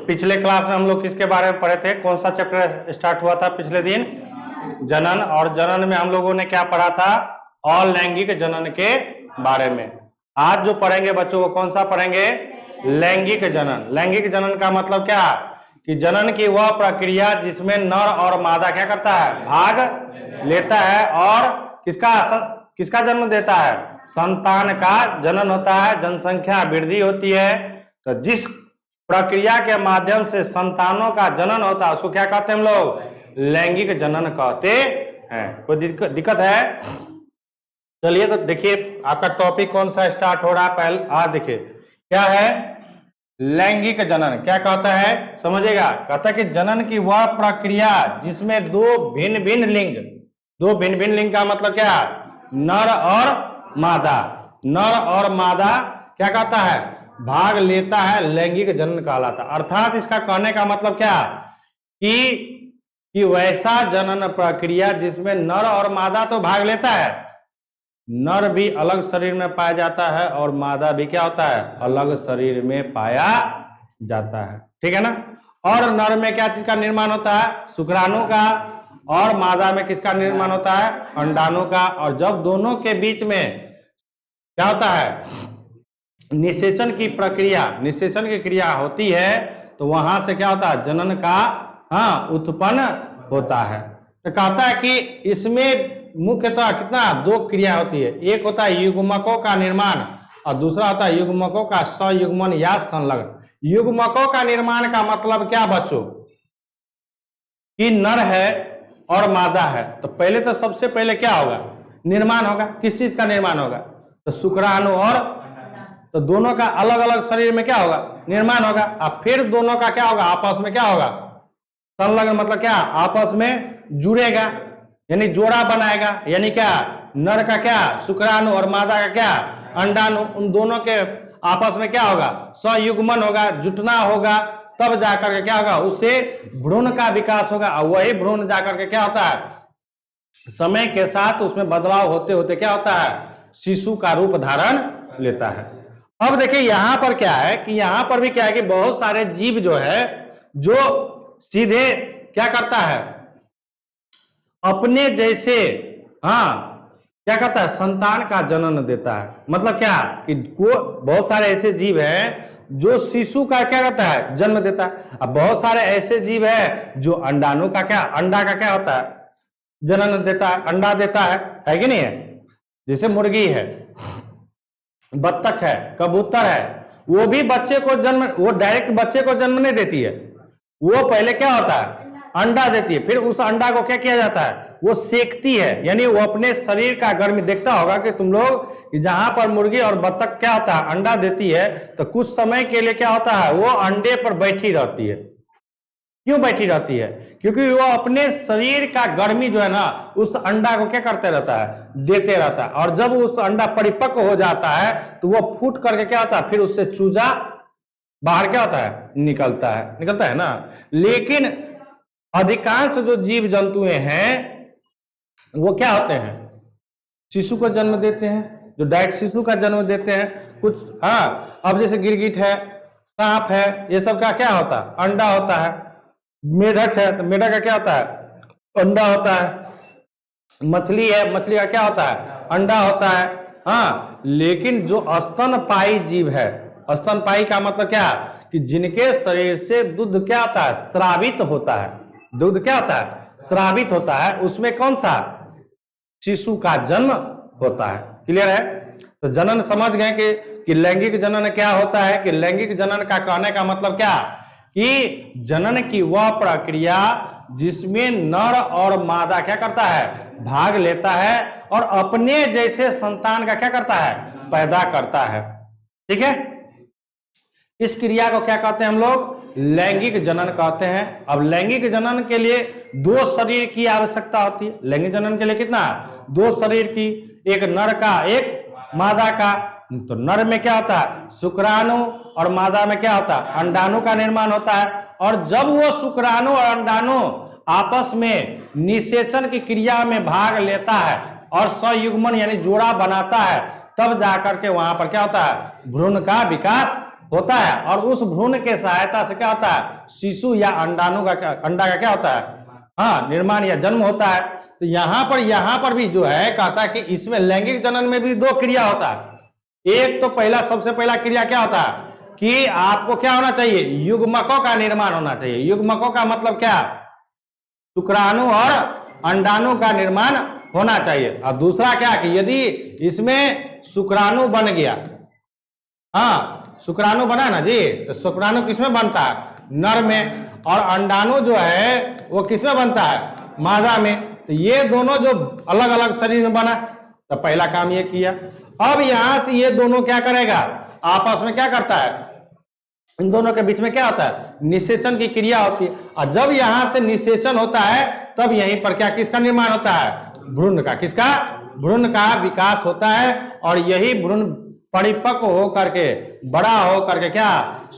पिछले क्लास में हम लोग किसके बारे में पढ़े थे? कौन सा चैप्टर स्टार्ट हुआ था पिछले दिन? जनन। और जनन में हम लोगों ने क्या पढ़ा था? अलैंगिक जनन के बारे में। आज जो पढ़ेंगे बच्चों वो कौन सा पढ़ेंगे? लैंगिक जनन। लैंगिक जनन का मतलब क्या? कि जनन की वह प्रक्रिया जिसमें नर और मादा क्या करता है? भाग लेता है और किसका जन्म देता है? संतान का जनन होता है, जनसंख्या वृद्धि होती है। तो जिस प्रक्रिया के माध्यम से संतानों का जनन होता है उसको क्या कहते हैं हम लोग? लैंगिक जनन कहते हैं। कोई दिक्कत है? चलिए तो देखिए आपका टॉपिक कौन सा स्टार्ट हो रहा है। पहले आज देखिए क्या है लैंगिक जनन। क्या कहता है समझिएगा? कहता है कि जनन की वह प्रक्रिया जिसमें दो भिन्न भिन्न लिंग का मतलब क्या? नर और मादा। नर और मादा क्या कहता है? भाग लेता है, लैंगिक जनन कहलाता। अर्थात इसका कहने का मतलब क्या कि वैसा जनन प्रक्रिया जिसमें नर और मादा तो भाग लेता है, नर भी अलग शरीर में पाया जाता है और मादा भी क्या होता है? अलग शरीर में पाया जाता है। ठीक है ना? और नर में क्या चीज का निर्माण होता है? शुक्राणु का। और मादा में किसका निर्माण होता है? अंडाणु का। और जब दोनों के बीच में क्या होता है? निषेचन की क्रिया होती है तो वहां से क्या होता है? जनन का उत्पन्न होता है। तो कहता है कि इसमें मुख्यतः कितना? दो क्रिया होती है। एक होता है युग्मकों का निर्माण और दूसरा होता है युग्मकों का संयुग्मन या संलग्न। युग्मकों का निर्माण का मतलब क्या बच्चों? कि नर है और मादा है तो पहले तो सबसे पहले क्या होगा? निर्माण होगा। किस चीज का निर्माण होगा? तो शुक्राणु। और तो दोनों का अलग अलग शरीर में क्या होगा? निर्माण होगा। और फिर दोनों का क्या होगा? आपस में क्या होगा? संलग्न। मतलब क्या? आपस में जुड़ेगा यानी जोड़ा बनाएगा। यानी क्या? नर का क्या? शुक्राणु और मादा का क्या? अंडाणु। उन दोनों के आपस में क्या होगा? संयुग्मन होगा, जुटना होगा। तब जाकर के क्या होगा? उससे भ्रूण का विकास होगा। और वही भ्रूण जाकर के क्या होता है? समय के साथ उसमें बदलाव होते होते क्या होता है? शिशु का रूप धारण लेता है। अब देखिए यहां पर क्या है कि यहां पर भी क्या है कि बहुत सारे जीव जो है जो सीधे क्या करता है? अपने जैसे क्या करता है? संतान का जनन देता है। मतलब क्या कि बहुत सारे ऐसे जीव हैं जो शिशु का क्या करता है? जन्म देता है। अब बहुत सारे ऐसे जीव है जो अंडाणु का क्या? अंडा का क्या होता है? जनन देता है, अंडा देता है कि नहीं है? जैसे मुर्गी है, बत्तख है, कबूतर है, वो भी बच्चे को जन्म, वो डायरेक्ट बच्चे को जन्म नहीं देती है। वो पहले क्या होता है? अंडा देती है। फिर उस अंडा को क्या किया जाता है? वो सेकती है। यानी वो अपने शरीर का गर्मी देखता होगा कि तुम लोग जहां पर मुर्गी और बत्तख क्या होता है? अंडा देती है तो कुछ समय के लिए क्या होता है? वो अंडे पर बैठी रहती है। क्यों बैठी रहती है? क्योंकि वो अपने शरीर का गर्मी जो है ना उस अंडा को क्या करते रहता है? देते रहता है। और जब उस अंडा परिपक्व हो जाता है तो वो फूट करके क्या होता है? फिर उससे चूजा बाहर क्या होता है? निकलता है ना। लेकिन अधिकांश जो जीव जंतुएं हैं वो क्या होते हैं? शिशु को जन्म देते हैं, जो डायरेक्ट शिशु का जन्म देते हैं। कुछ अब जैसे गिरगिट है, सांप है, ये सब का क्या होता है? अंडा होता है। मेढक है तो मेढक का क्या होता है? अंडा होता है। मछली है, मछली का क्या होता है? अंडा होता है। लेकिन जो स्तनपायी जीव है, स्तनपायी का मतलब क्या? कि जिनके शरीर से दूध क्या होता है? स्रावित होता है। दूध क्या होता है? स्रावित होता है। उसमें कौन सा? शिशु का जन्म होता है। क्लियर है? तो जनन समझ गए कि लैंगिक जनन क्या होता है? कि लैंगिक जनन का कहने का मतलब क्या? कि जनन की वह प्रक्रिया जिसमें नर और मादा क्या करता है? भाग लेता है और अपने जैसे संतान का क्या करता है? पैदा करता है। ठीक है? इस क्रिया को क्या कहते हैं हम लोग? लैंगिक जनन कहते हैं। अब लैंगिक जनन के लिए दो शरीर की आवश्यकता होती है। लैंगिक जनन के लिए कितना? दो शरीर की, एक नर का, एक मादा का। तो नर में क्या होता है? शुक्राणु और मादा में क्या होता है? अंडाणु का निर्माण होता है। और जब वो शुक्राणु और अंडाणु आपस में निषेचन की क्रिया में भाग लेता है और संयुग्मन यानी जोड़ा बनाता है तब जाकर के वहां पर क्या होता है? भ्रूण का विकास होता है, और उस भ्रूण के सहायता से क्या होता है, शिशु या अंडा का क्या होता है, हाँ, निर्माण या जन्म होता है। तो यहाँ पर भी जो है कहता है कि इसमें लैंगिक जनन में भी दो क्रिया होता है। एक तो सबसे पहला क्रिया क्या होता है कि आपको क्या होना चाहिए, युग्मकों का निर्माण होना चाहिए। युग्मकों का मतलब क्या, शुक्राणु और अंडाणु का निर्माण होना चाहिए। और दूसरा क्या कि यदि इसमें शुक्राणु बन गया, हाँ, शुक्राणु बना ना जी, तो शुक्राणु किसमें बनता है, नर में, और अंडाणु जो है वो किसमें बनता है, मादा में। तो ये दोनों जो अलग अलग शरीर में बना, तो पहला काम ये किया। अब यहां से ये दोनों क्या करेगा, आपस में क्या करता है, इन दोनों के बीच में क्या होता है, निषेचन की क्रिया होती है। और जब यहां से निषेचन होता है तब यहीं पर क्या, किसका निर्माण होता है, भ्रूण का। किसका, भ्रूण का विकास होता है, और यही भ्रूण परिपक्व हो करके, बड़ा हो करके क्या,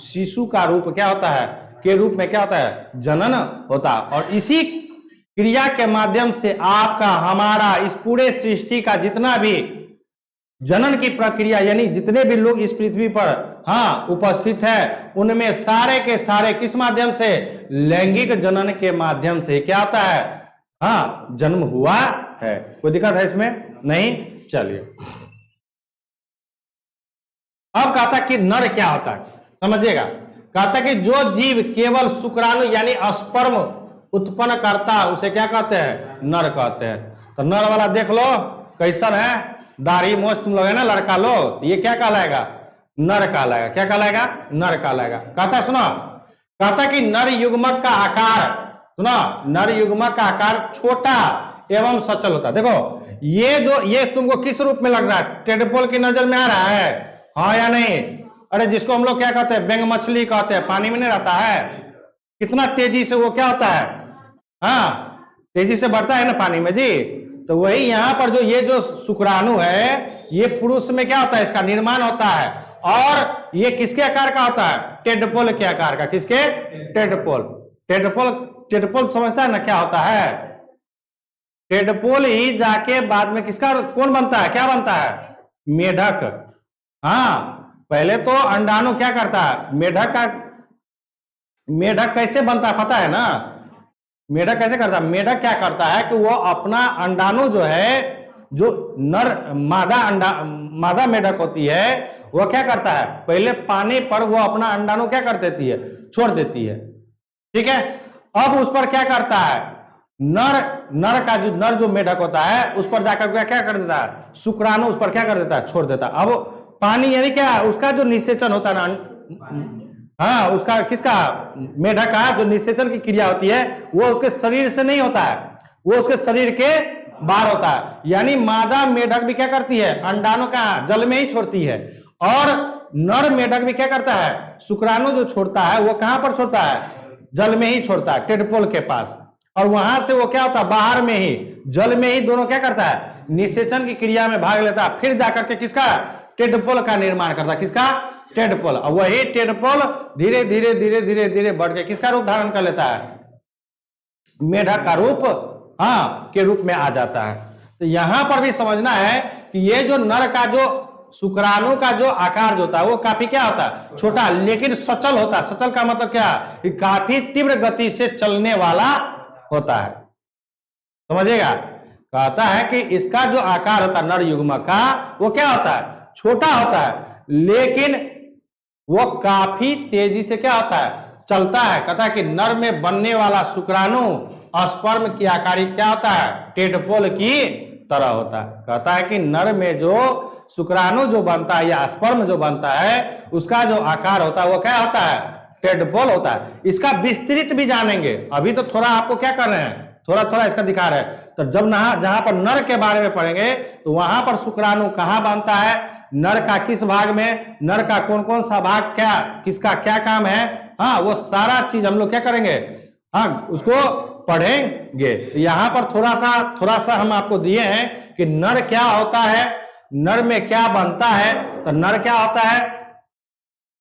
शिशु का रूप क्या होता है, के रूप में क्या होता है, जनन होता है। और इसी क्रिया के माध्यम से आपका, हमारा, इस पूरे सृष्टि का जितना भी जनन की प्रक्रिया, यानी जितने भी लोग इस पृथ्वी पर, हाँ, उपस्थित है, उनमें सारे के सारे किस माध्यम से, लैंगिक जनन के माध्यम से क्या होता है, हाँ, जन्म हुआ है। कोई दिक्कत है इसमें, नहीं। चलिए अब कहता कि नर क्या होता है, समझिएगा। कहता कि जो जीव केवल शुक्राणु यानी स्पर्म उत्पन्न करता है उसे क्या कहते हैं, नर कहते हैं। तो नर वाला देख लो कैसन है, दाढ़ी मोछ तुम लोग है ना लड़का लोग, ये क्या कहलाएगा, नर कहलाएगा। क्या कहलाएगा, नर कहलाएगा। कहता सुनो, कहता कि नर युग्मक का आकार, सुनो, नर युग्मक का आकार छोटा एवं सचल होता है। देखो ये तुमको किस रूप में लग रहा है, टेडपोल की नजर में आ रहा है, हाँ या नहीं। अरे जिसको हम लोग क्या कहते हैं, बेंग मछली कहते हैं, पानी में नहीं रहता है, कितना तेजी से वो क्या होता है, हाँ, तेजी से बढ़ता है ना पानी में जी। तो वही यहां पर जो जो शुक्राणु है, ये पुरुष में क्या होता है, इसका निर्माण होता है, और ये किसके आकार का होता है, टेडपोल के आकार का। किसके, टेडपोल। टेडपोल समझता है ना क्या होता है, टेडपोल ही जाके बाद में किसका, कौन बनता है, क्या बनता है, मेढक। हाँ, पहले तो अंडाणु क्या करता है, मेढक कैसे बनता है पता है ना, मेढक कैसे करता है, मेढक क्या करता है कि वो अपना अंडाणु जो है, जो नर मादा मेढक होती है, वो क्या करता है, पहले पानी पर वो अपना अंडाणु क्या कर देती है, छोड़ देती है, ठीक है। अब उस पर क्या करता है, नर जो मेढक होता है उस पर जाकर क्या कर देता है, शुक्राणु उस पर क्या कर देता है, छोड़ देता है। अब पानी यानी क्या, उसका जो निषेचन होता है ना, हाँ, उसका किसका, मेढक का जो निषेचन की क्रिया होती है वो उसके शरीर से नहीं होता है, वो उसके शरीर के बाहर होता है। यानी मादा मेढक भी क्या करती है, अंडाणु का जल में ही छोड़ती है, और नर मेढक भी क्या करता है, शुक्राणु जो छोड़ता है वो कहां पर छोड़ता है, जल में ही छोड़ता है, टेडपोल के पास। और वहां से वो क्या होता है, बाहर में ही, जल में ही दोनों क्या करता है, निषेचन की क्रिया में भाग लेता है, फिर जाकर के किसका, टेडपोल का निर्माण करता है। किसका, टेडपोल। और वही टेडपोल धीरे धीरे धीरे धीरे धीरे बढ़ के किसका रूप धारण कर लेता है, मेढक का रूप, हाँ, के रूप में आ जाता है। तो यहां पर भी समझना है कि ये जो नर का जो शुक्राणु का जो आकार जो होता है वो काफी क्या होता है, छोटा, लेकिन सचल होता है। सचल का मतलब क्या, कि काफी तीव्र गति से चलने वाला होता है, समझिएगा। कहता है कि इसका जो आकार होता है नर युग्मक का, वो क्या होता है, छोटा होता है, लेकिन वो काफी तेजी से क्या होता है, चलता है। कहता है कि नर में बनने वाला शुक्राणु स्पर्म की आकार क्या होता है, टेडपोल की तरह होता है। कहता है कि नर में जो शुक्राणु जो बनता है या स्पर्म जो बनता है उसका जो आकार होता है वो क्या होता है, टेडपोल होता है। इसका विस्तृत भी जानेंगे, अभी तो थोड़ा आपको क्या कर रहे हैं, थोड़ा थोड़ा इसका दिखा रहे हैं। तो जब जहां पर नर के बारे में पढ़ेंगे तो वहां पर शुक्राणु कहां बनता है, नर का किस भाग में, नर का कौन कौन सा भाग, क्या किसका क्या काम है, हाँ, वो सारा चीज हम लोग क्या करेंगे, हाँ, उसको पढ़ेंगे। तो यहाँ पर थोड़ा सा हम आपको दिए हैं कि नर क्या होता है, नर में क्या बनता है। तो नर क्या होता है,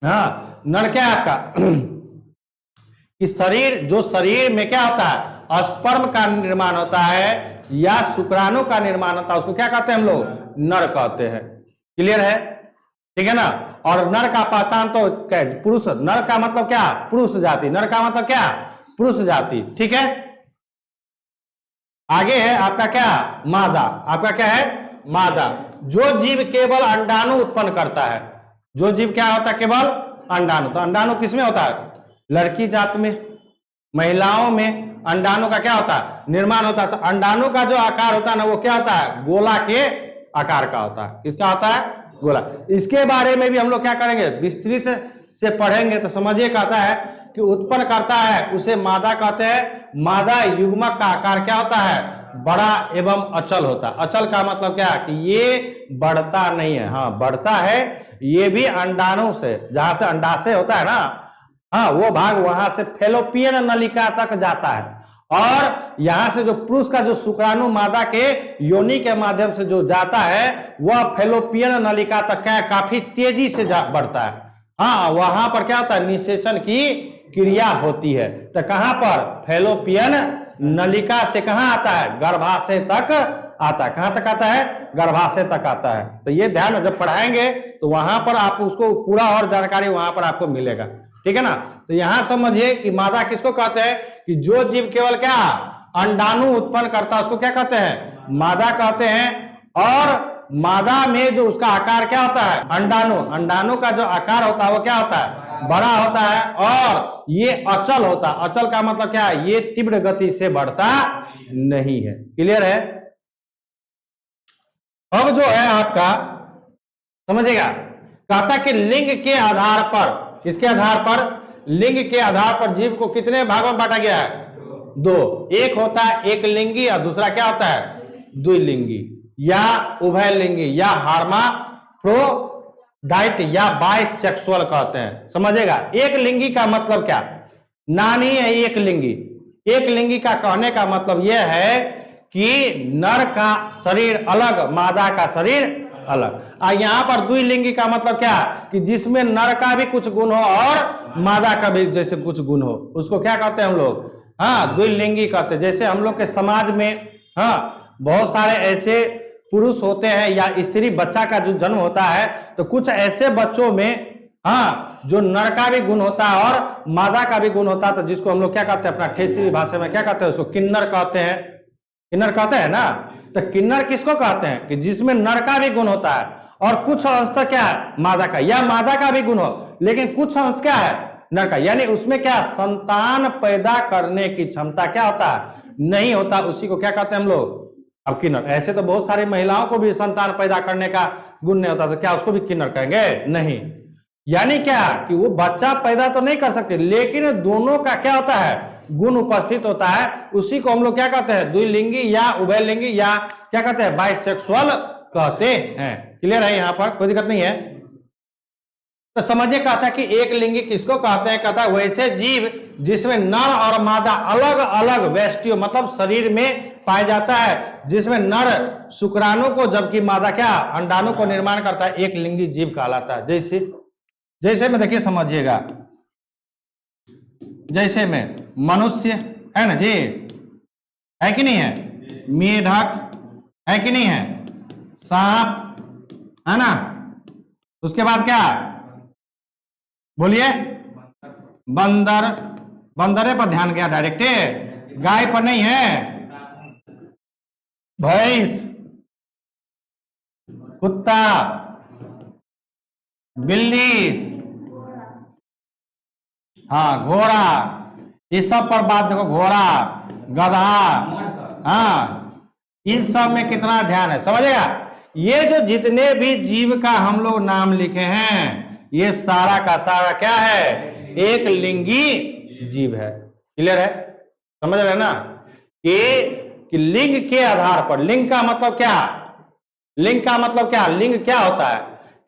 हाँ, नर क्या है आपका कि शरीर में क्या होता है, स्पर्म का निर्माण होता है या शुक्राणु का निर्माण होता है, उसको क्या कहते हैं हम लोग, नर कहते हैं। क्लियर है, ठीक है ना। और नर का पहचान तो क्या, पुरुष। नर का मतलब क्या, पुरुष जाति। नर का मतलब क्या, पुरुष जाति। ठीक है, आगे है आपका क्या, मादा। आपका क्या है, मादा। जो जीव केवल अंडाणु उत्पन्न करता है, जो जीव क्या होता है, केवल अंडाणु। तो अंडाणु किसमें होता है, लड़की जात में। महिलाओं में अंडाणु का क्या होता है, निर्माण होता है। तो अंडाणु का जो आकार होता है ना, वो क्या होता है, गोला के आकार का होता है। किसका होता है, गोला। इसके बारे में भी हम लोग क्या करेंगे, विस्तृत से पढ़ेंगे। तो समझिए, कहता है कि उत्पन्न करता है उसे मादा कहते हैं। मादा युग्मक का आकार क्या होता है, बड़ा एवं अचल होता है। अचल का मतलब क्या, कि ये बढ़ता नहीं है। हाँ, बढ़ता है, ये भी अंडाणु से, जहां से अंडाशय होता है ना, हाँ, वो भाग वहां से फेलोपियन नलिका तक जाता है। और यहां से जो पुरुष का जो शुक्राणु मादा के योनि के माध्यम से जो जाता है, वह फेलोपियन नलिका तक क्या, काफी तेजी से बढ़ता है। हाँ, वहां पर क्या होता है, निषेचन की क्रिया होती है। तो कहां पर, फेलोपियन नलिका से कहां आता है, गर्भाशय तक आता है। कहां तक आता है, गर्भाशय तक आता है। तो ये ध्यान जब पढ़ाएंगे तो वहां पर आप उसको पूरा और जानकारी वहां पर आपको मिलेगा। ठीक है ना। तो यहां समझिए कि मादा किसको कहते हैं, कि जो जीव केवल क्या, अंडाणु उत्पन्न करता है, उसको क्या कहते हैं, मादा कहते हैं। और मादा में जो उसका आकार क्या होता है, अंडाणु। अंडाणु का जो आकार होता है वो क्या होता है, बड़ा होता है। और ये अचल होता है। अचल का मतलब क्या है, ये तीव्र गति से बढ़ता नहीं है। क्लियर है। अब जो है आपका समझिएगा, कहता कि लिंग के आधार पर, किसके आधार पर, लिंग के आधार पर जीव को कितने भागों में बांटा गया है, दो। एक होता है एक लिंगी और दूसरा क्या होता है, द्विलिंगी या उभय लिंगी या हार्माफ्रोडाइट या बाइसेक्सुअल कहते हैं। समझिएगा, एक लिंगी का मतलब क्या, नानी है एक लिंगी। एक लिंगी का कहने का मतलब यह है कि नर का शरीर अलग, मादा का शरीर अलग। और यहां पर द्विलिंगी का मतलब क्या, कि जिसमें नर का भी कुछ गुण हो और मादा का भी जैसे कुछ गुण हो, उसको क्या कहते हैं हम लोग, हाँ, द्विलिंगी कहते हैं। जैसे हम लोग के समाज में हाँ बहुत सारे ऐसे पुरुष होते हैं या स्त्री, बच्चा का जो जन्म होता है तो कुछ ऐसे बच्चों में हाँ जो नर का भी गुण होता है और मादा का भी गुण होता है, तो जिसको हम लोग क्या कहते हैं, अपना ठेसी भाषा में क्या कहते हैं, उसको किन्नर कहते हैं। किन्नर कहते हैं ना। तो किन्नर किसको कहते हैं, कि जिसमें नर का भी गुण होता है और कुछ अंश तो क्या है, मादा का, या मादा का भी गुण हो लेकिन कुछ अंश क्या है, नर का। यानी उसमें क्या, संतान पैदा करने की क्षमता क्या होता है, नहीं होता। उसी को क्या कहते हैं हम लोग, अब किन्नर। ऐसे तो बहुत सारी महिलाओं को भी संतान पैदा करने का गुण नहीं होता, तो क्या उसको भी किन्नर कहेंगे, नहीं। यानी क्या, कि वो बच्चा पैदा तो नहीं कर सकते लेकिन दोनों का क्या होता है, गुण उपस्थित होता है। उसी को हम लोग क्या कहते हैं, द्विलिंगी या उभयलिंगी या क्या कहते हैं, बाइसेक्सुअल कहते हैं। क्लियर है, यहां पर कोई दिक्कत नहीं है। तो समझिए, कहता है कि एक लिंगी किसको कहते हैं, कहता है वैसे जीव जिसमें नर और मादा अलग अलग वेष्टियों मतलब शरीर में पाया जाता है, जिसमें नर शुक्राणु को जबकि मादा क्या, अंडाणु को निर्माण करता है, एक लिंगी जीव कहलाता है। जैसे में देखिए, समझिएगा, जैसे में मनुष्य है ना जी, है कि नहीं है, मेढक है कि नहीं है, सांप है ना, उसके बाद क्या, बोलिए, बंदर। बंदरे पर ध्यान गया डायरेक्ट, गाय पर नहीं है। भैंस, कुत्ता, बिल्ली, हाँ, घोड़ा, इस सब पर बात देखो, घोड़ा, गधा, हाँ, इस सब में कितना ध्यान है, समझेगा। ये जो जितने भी जीव का हम लोग नाम लिखे हैं, ये सारा का सारा क्या है, एक लिंगी जीव है। क्लियर है, समझ रहे ना, कि लिंग के आधार पर, लिंग का मतलब क्या, लिंग का मतलब क्या, लिंग क्या होता है,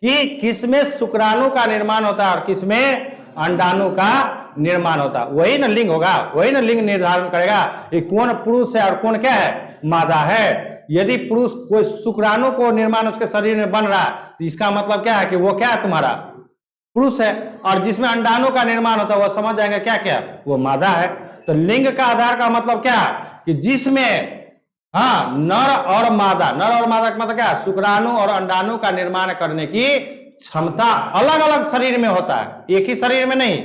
कि किसमें शुक्राणु का निर्माण होता है और किसमें अंडाणु का निर्माण होता है, वही ना लिंग होगा, वही ना लिंग निर्धारण करेगा कि कौन पुरुष है और कौन क्या है, मादा है। यदि पुरुष कोई शुक्राणु को निर्माण उसके शरीर में बन रहा है तो इसका मतलब क्या है, कि वो क्या है, तुम्हारा पुरुष है। और जिसमें अंडाणु का निर्माण होता है वो समझ जाएंगे क्या क्या, वो मादा है। तो लिंग का आधार का मतलब क्या, कि जिसमें हाँ नर और मादा, नर और मादा का मतलब क्या, शुक्राणु और अंडाणु का निर्माण करने की क्षमता अलग अलग शरीर में होता है, एक ही शरीर में नहीं,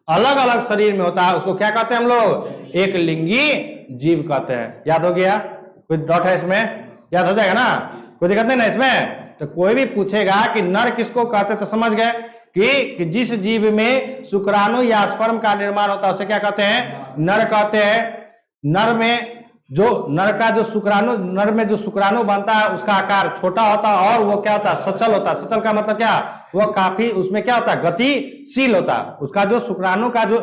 अलग अलग शरीर में होता है, उसको क्या कहते हैं हम लोग? एक लिंगी जीव कहते हैं। याद हो गया? कोई डॉट है इसमें? याद हो जाएगा ना, कोई दिक्कत नहीं ना इसमें। तो कोई भी पूछेगा कि नर किसको कहते हैं, तो समझ गए कि जिस जीव में शुक्राणु या स्पर्म का निर्माण होता है उसे क्या कहते हैं? नर कहते हैं। नर में जो शुक्राणु बनता है उसका आकार छोटा होता है और वो क्या होता है? सचल होता है। सचल का मतलब क्या? वो काफी, उसमें क्या होता है? गतिशील होता है। उसका जो शुक्राणु का जो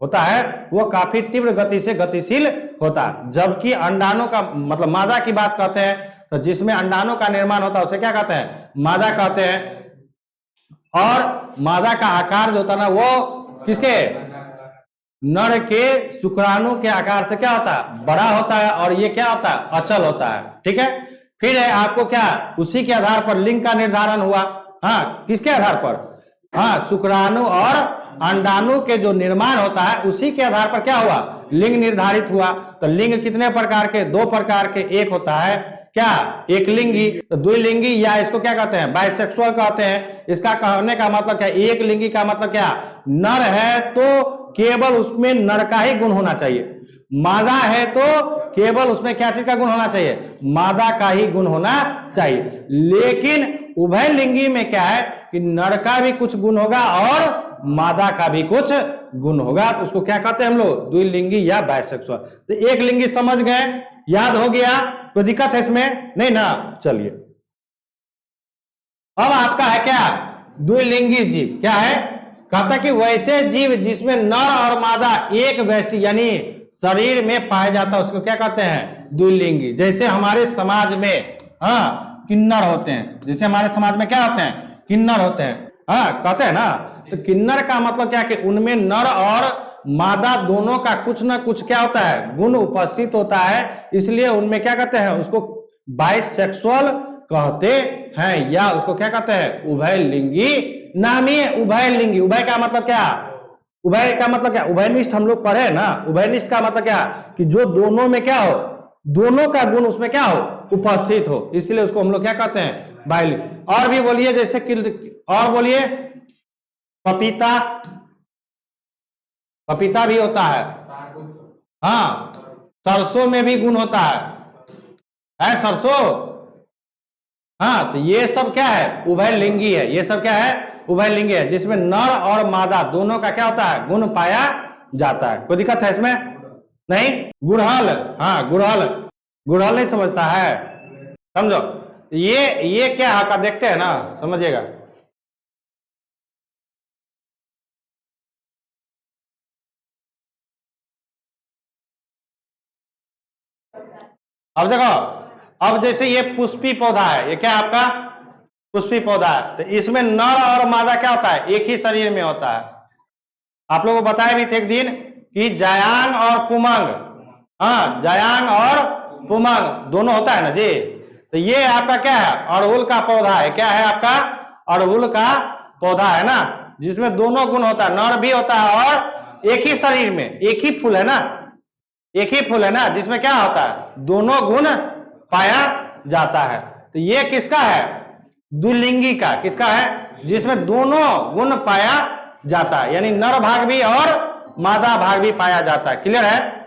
होता है वो काफी तीव्र गति से गतिशील होता है। जबकि अंडाणु का मतलब मादा की बात कहते हैं, तो जिसमें अंडाणु का निर्माण होता है उसे क्या कहते हैं? मादा कहते हैं। और मादा का आकार जो होता है ना वो किसके? नर के शुक्राणु के आकार से क्या होता है? बड़ा होता है। और ये क्या होता है? अचल होता है। ठीक है, फिर है आपको क्या, उसी के आधार पर लिंग का निर्धारण हुआ। हाँ, किसके आधार पर? हाँ, शुक्राणु और अंडाणु के जो निर्माण होता है उसी के आधार पर क्या हुआ? लिंग निर्धारित हुआ। तो लिंग कितने प्रकार के? 2 प्रकार के। एक होता है क्या? एक लिंगी। तो द्विलिंगी या इसको क्या कहते हैं? बाइसेक्सुअल कहते हैं। इसका कहने का मतलब क्या? एक लिंगी का मतलब क्या? नर है तो केवल उसमें नर का ही गुण होना चाहिए, मादा है तो केवल उसमें क्या चीज का गुण होना चाहिए? मादा का ही गुण होना चाहिए। लेकिन उभय लिंगी में क्या है कि नर का भी कुछ गुण होगा और मादा का भी कुछ गुण होगा, तो उसको क्या कहते हैं हम लोग? द्विलिंगी या बाइसेक्सुअल। तो एक लिंगी समझ गए, याद हो गया? कोई दिक्कत है इसमें? नहीं ना। चलिए, अब आपका है क्या? द्विलिंगी जीव क्या है? कहता कि वैसे जीव जिसमें नर और मादा एक व्यष्टि यानी शरीर में पाया जाता है उसको क्या कहते हैं? द्विलिंगी। जैसे हमारे समाज में किन्नर होते हैं, जैसे हमारे समाज में क्या होते हैं? किन्नर होते हैं। कहते हैं ना। तो किन्नर का मतलब क्या कि उनमें नर और मादा दोनों का कुछ ना कुछ क्या होता है? गुण उपस्थित होता है, इसलिए उनमें क्या कहते हैं? उसको बाइसेक्सुअल कहते हैं, या उसको क्या कहते हैं? उभय लिंगी नामी है। उभय लिंगी, उभय का मतलब क्या? उभय का मतलब क्या? उभयनिष्ठ हम लोग पढ़े ना। उभयनिष्ठ का मतलब क्या? कि जो दोनों में क्या हो? दोनों का गुण उसमें क्या हो? उपस्थित हो, इसलिए उसको हम लोग क्या कहते हैं? बाइलिंग। और भी बोलिए, जैसे कि और बोलिए, पपीता। पपीता भी होता है। हाँ, सरसों में भी गुण होता है सरसों। हाँ, तो ये सब क्या है? उभय लिंगी है। ये सब क्या है? उभय लिंगी है, जिसमें नर और मादा दोनों का क्या होता है? गुण पाया जाता है। कोई दिक्कत है इसमें? नहीं। गुड़हल, हाँ गुड़हल, गुड़हल नहीं समझता है? समझो, ये क्या है का देखते हैं ना, समझिएगा। अब देखो, अब जैसे ये पुष्पी पौधा है, ये क्या है आपका? पुष्पी पौधा है। तो इसमें नर और मादा क्या होता है? एक ही शरीर में होता है। आप लोगों को बताया भी थे एक दिन कि जायांग और पुमंग, हाँ जायांग और पुमंग दोनों होता है ना जी। तो ये आपका क्या है? अड़हुल का पौधा है। क्या है आपका? अड़हुल का पौधा है ना, जिसमें दोनों गुण होता है, नर भी होता है और एक ही शरीर में एक ही फूल है ना, एक ही फूल है ना, जिसमें क्या होता है? दोनों गुण पाया जाता है। तो ये किसका है? द्विलिंगी का। किसका है? जिसमें दोनों गुण पाया जाता है, यानी नर भाग भी और मादा भाग भी पाया जाता है। क्लियर है?